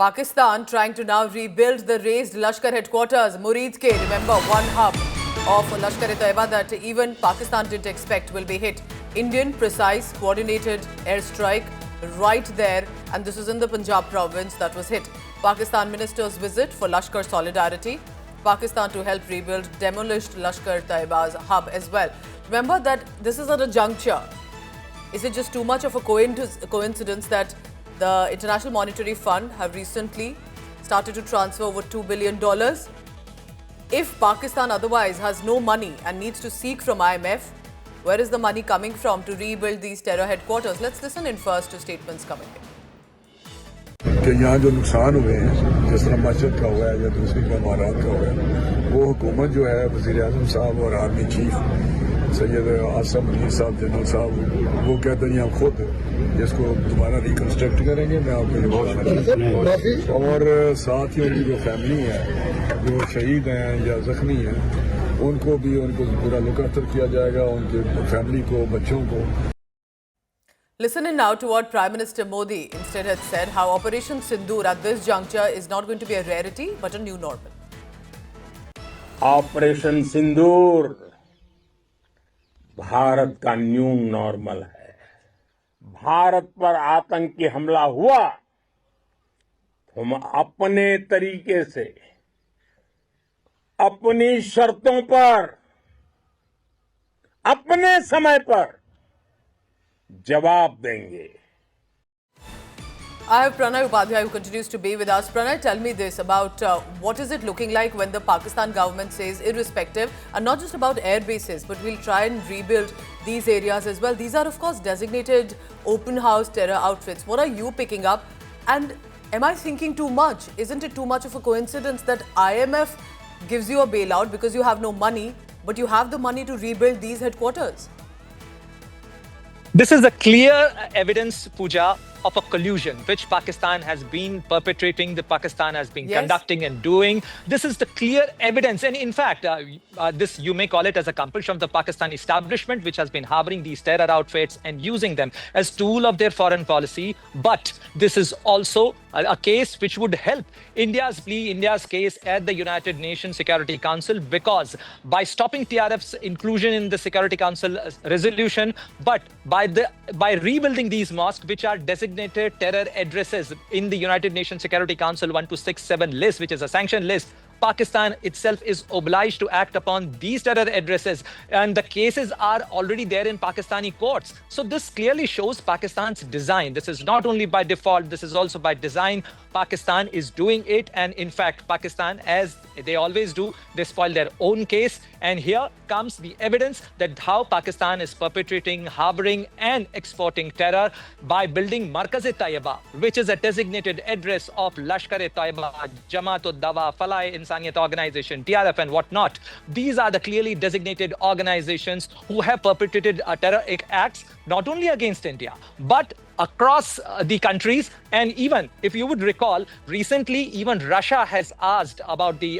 Pakistan trying to now rebuild the razed Lashkar headquarters, Muridke, remember, one hub of Lashkar-E-Taiba that even Pakistan didn't expect will be hit. Indian precise coordinated airstrike right there, and this is in the Punjab province that was hit. Pakistan minister's visit for Lashkar solidarity. Pakistan to help rebuild demolished Lashkar-E-Taiba's hub as well. Remember that this is at a juncture. Is it just too much of a coincidence that the International Monetary Fund have recently started to transfer over $2 billion? If Pakistan otherwise has no money and needs to seek from IMF, where is the money coming from to rebuild these terror headquarters? Let's listen in first to statements coming in. कि यहाँ जो नुकसान हुए हैं, जिस तरह मस्जिद का हुआ है या दूसरी का इमारत का हुआ है, वो हुकूमत जो है वज़ीर आज़म साहब और आर्मी चीफ सैयद आसम अली साहब जनरल साहब वो कहते हैं हम खुद इसको दोबारा रिकन्स्ट्रक्ट करेंगे। मैं आपको ये बताना और साथ ही उनकी जो फैमिली है जो शहीद हैं या जख्मी हैं उनको भी उनको पूरा लुक आफ्टर किया जाएगा, उनके फैमिली को, बच्चों को। Listen in now to what Prime Minister Modi instead had said, how Operation Sindoor at this juncture is not going to be a rarity but a new normal. Operation Sindoor Bharat का new normal है। भारत पर आतंकी हमला हुआ, हम अपने तरीके से, अपनी शर्तों पर, अपने समय पर जवाब देंगे। I have Pranay Upadhyay who continues to be with us. Pranay, tell me this about what is it looking like when the Pakistan government says irrespective, and not just about air bases, but we'll try and rebuild these areas as well. These are of course designated open house terror outfits. What are you picking up? And am I thinking too much? Isn't it too much of a coincidence that IMF gives you a bailout because you have no money, but you have the money to rebuild these headquarters? This is a clear evidence, Pooja, of a collusion which Pakistan has been perpetrating, the Pakistan has been conducting and doing. This is the clear evidence. And in fact, this you may call it as a compulsion of the Pakistani establishment, which has been harboring these terror outfits and using them as tool of their foreign policy. But this is also a case which would help India's plea, India's case at the United Nations Security Council, because by stopping TRF's inclusion in the Security Council resolution, but by rebuilding these mosques, which are designated terror addresses in the United Nations Security Council 1267 list, which is a sanctioned list, Pakistan itself is obliged to act upon these terror addresses, and the cases are already there in Pakistani courts. So this clearly shows Pakistan's design. This is not only by default, this is also by design. Pakistan is doing it, and in fact, Pakistan, as they always do, they spoil their own case. And here comes the evidence that how Pakistan is perpetrating, harboring and exporting terror by building Markaz-E-Taiba, which is a designated address of Lashkar-E-Taiba, Jamaat-ud-Dawa, Falai Insaniyat Organization, TRF and whatnot. These are the clearly designated organizations who have perpetrated terror acts not only against India, but across the countries. And even if you would recall, recently even Russia has asked about the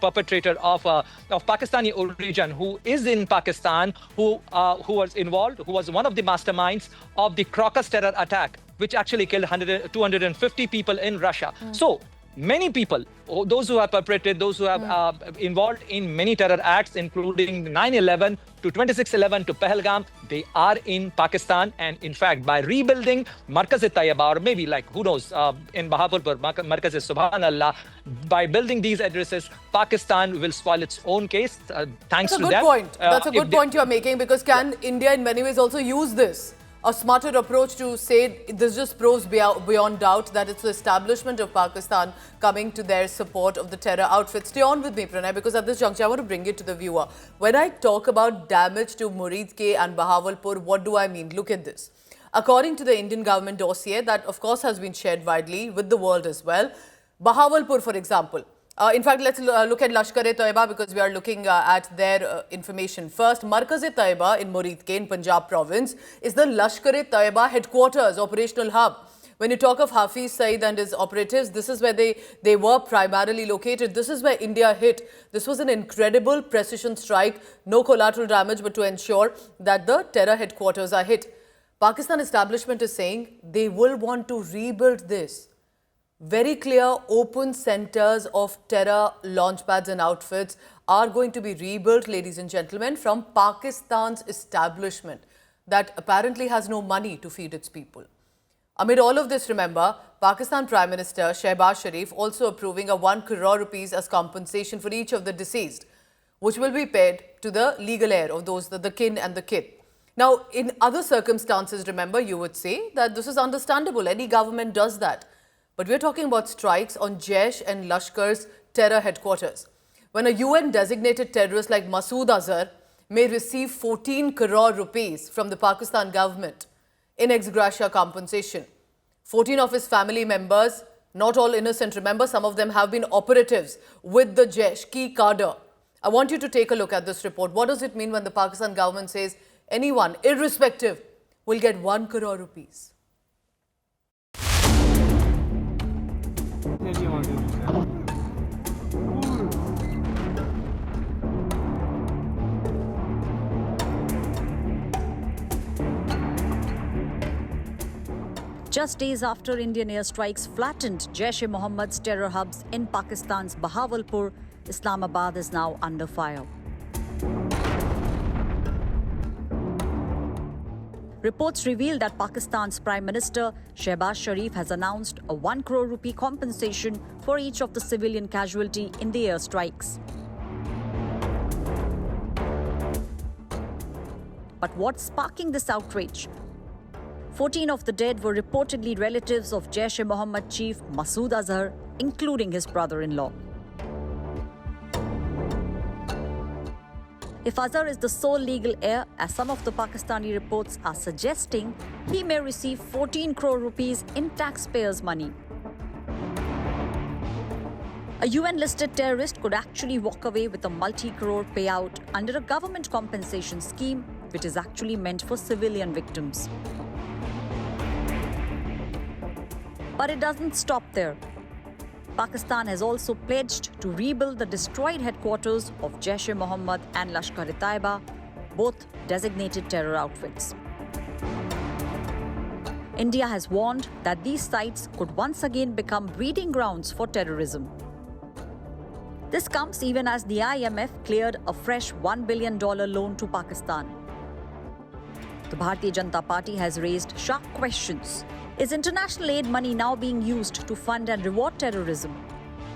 perpetrator of Pakistani origin who is in Pakistan, who was involved, who was one of the masterminds of the Crocus terror attack, which actually killed 250 people in Russia. So many people, those who have perpetrated, those who have involved in many terror acts, including 9/11 to 26/11 to Pahalgam, they are in Pakistan. And in fact, by rebuilding Markaz-E-Taiba, or maybe like, who knows, in Bahawalpur, Markaz-E-Subhanallah, by building these addresses, Pakistan will spoil its own case. Thanks to them. That's a good point. That's a good point you're making, because can India in many ways also use this? A smarter approach to say this just proves beyond doubt that it's the establishment of Pakistan coming to their support of the terror outfit. Stay on with me, Pranay, because at this juncture, I want to bring it to the viewer. When I talk about damage to Muridke and Bahawalpur, what do I mean? Look at this. According to the Indian government dossier, that of course has been shared widely with the world as well, Bahawalpur, for example, in fact, let's look at Lashkar-E-Taiba, because we are looking at their information first. Markaz-E-Taiba in Muridke in Punjab province is the Lashkar-E-Taiba headquarters, operational hub. When you talk of Hafiz Saeed and his operatives, this is where they were primarily located. This is where India hit. This was an incredible precision strike, no collateral damage, but to ensure that the terror headquarters are hit. Pakistan establishment is saying they will want to rebuild this. very clear open centers of terror launchpads and outfits are going to be rebuilt, ladies and gentlemen, from Pakistan's establishment that apparently has no money to feed its people. Amid all of this, remember, Pakistan Prime Minister Shehbaz Sharif also approving a 1 crore rupees as compensation for each of the deceased, which will be paid to the legal heir of those, the kin and the kith. Now, in other circumstances, remember, you would say that this is understandable. Any government does that. But we're talking about strikes on Jaish and Lashkar's terror headquarters. When a UN-designated terrorist like Masood Azhar may receive 14 crore rupees from the Pakistan government in ex-gratia compensation. 14 of his family members, not all innocent, remember, some of them have been operatives with the Jaish, key cadre. I want you to take a look at this report. What does it mean when the Pakistan government says anyone, irrespective, will get 1 crore rupees? Just days after Indian airstrikes flattened Jaish-e-Mohammed's terror hubs in Pakistan's Bahawalpur, Islamabad is now under fire. Reports reveal that Pakistan's Prime Minister Shehbaz Sharif has announced a 1 crore rupee compensation for each of the civilian casualty in the airstrikes. But what's sparking this outrage? 14 of the dead were reportedly relatives of Jaish-e-Mohammed chief Masood Azhar, including his brother-in-law. If Azhar is the sole legal heir, as some of the Pakistani reports are suggesting, he may receive 14 crore rupees in taxpayers' money. A UN-listed terrorist could actually walk away with a multi-crore payout under a government compensation scheme, which is actually meant for civilian victims. But it doesn't stop there. Pakistan has also pledged to rebuild the destroyed headquarters of Jaish-e-Mohammed and Lashkar-E-Taiba, both designated terror outfits. India has warned that these sites could once again become breeding grounds for terrorism. This comes even as the IMF cleared a fresh $1 billion loan to Pakistan. The Bharatiya Janata Party has raised sharp questions. Is international aid money now being used to fund and reward terrorism?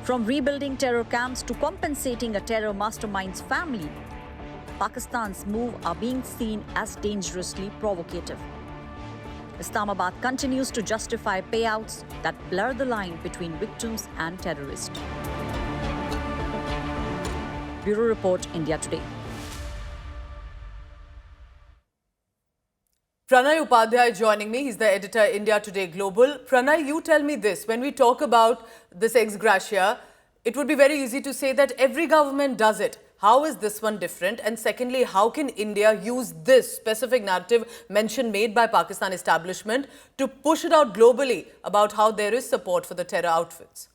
From rebuilding terror camps to compensating a terror mastermind's family, Pakistan's moves are being seen as dangerously provocative. Islamabad continues to justify payouts that blur the line between victims and terrorists. Bureau Report, India Today. Pranay Upadhyay joining me. He's the editor, India Today Global. Pranay, you tell me this. When we talk about this ex gratia, it would be very easy to say that every government does it. How is this one different? And secondly, how can India use this specific narrative mention made by Pakistan establishment to push it out globally about how there is support for the terror outfits?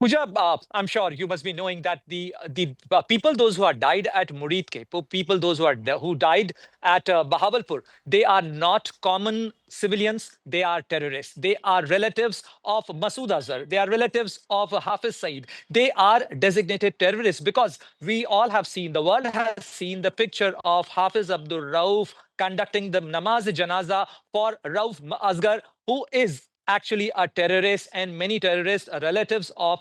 Pooja, I'm sure you must be knowing that the people, those who are died at Muridke, people, those who died at Bahawalpur, they are not common civilians. They are terrorists. They are relatives of Masood Azhar. They are relatives of Hafiz Saeed. They are designated terrorists because we all have seen, the world has seen the picture of Hafiz Abdul Rauf conducting the namaz-e-janaza for Rauf Asghar, who is actually a terrorist, and many terrorists are relatives of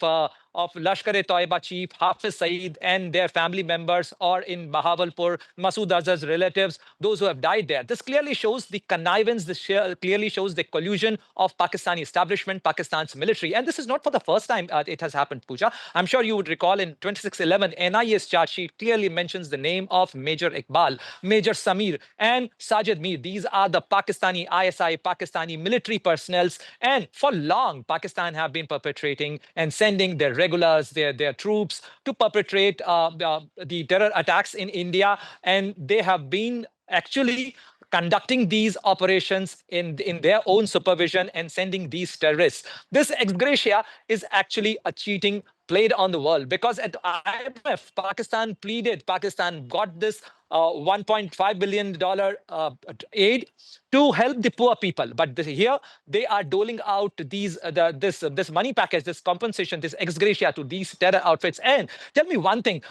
Lashkar-E-Taiba chief Hafiz Saeed and their family members, or in Bahawalpur, Masood Azhar's relatives, those who have died there. This clearly shows the connivance, this clearly shows the collusion of Pakistani establishment, Pakistan's military. And this is not for the first time it has happened, Pooja. I'm sure you would recall in 2611, NIA's charge sheet clearly mentions the name of Major Iqbal, Major Samir, and Sajid Mir. These are the Pakistani ISI, Pakistani military personnel. And for long, Pakistan have been perpetrating and sending their regulars, their troops to perpetrate the terror attacks in India. And they have been actually conducting these operations in their own supervision and sending these terrorists. This ex gratia is actually a cheating played on the world, because at IMF, Pakistan pleaded, Pakistan got this $1.5 billion aid to help the poor people. But here they are doling out this money package, this compensation, this ex gratia to these terror outfits. And tell me one thing.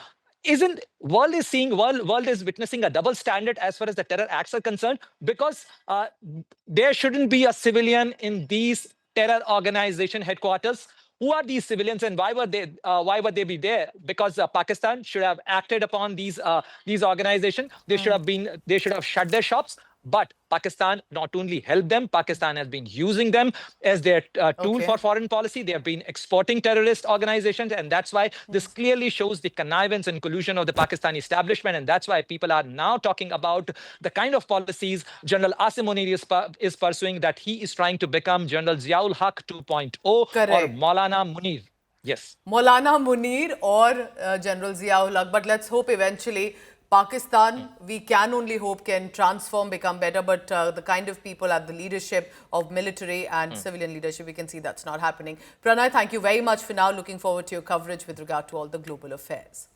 World is witnessing a double standard as far as the terror acts are concerned, because there shouldn't be a civilian in these terror organization headquarters. Who are these civilians and why would they be there? Because Pakistan should have acted upon these organizations. They should have shut their shops. But Pakistan not only helped them, Pakistan has been using them as their tool for foreign policy. They have been exporting terrorist organizations. And that's why this clearly shows the connivance and collusion of the Pakistani establishment. And that's why people are now talking about the kind of policies General Asim Munir is pursuing, that he is trying to become General Ziaul Haq 2.0 or Maulana Munir. Yes. Maulana Munir or General Ziaul Haq. But let's hope eventually Pakistan, we can only hope, can transform, become better, but the kind of people at the leadership of military and civilian leadership, we can see that's not happening. Pranay, thank you very much for now. Looking forward to your coverage with regard to all the global affairs.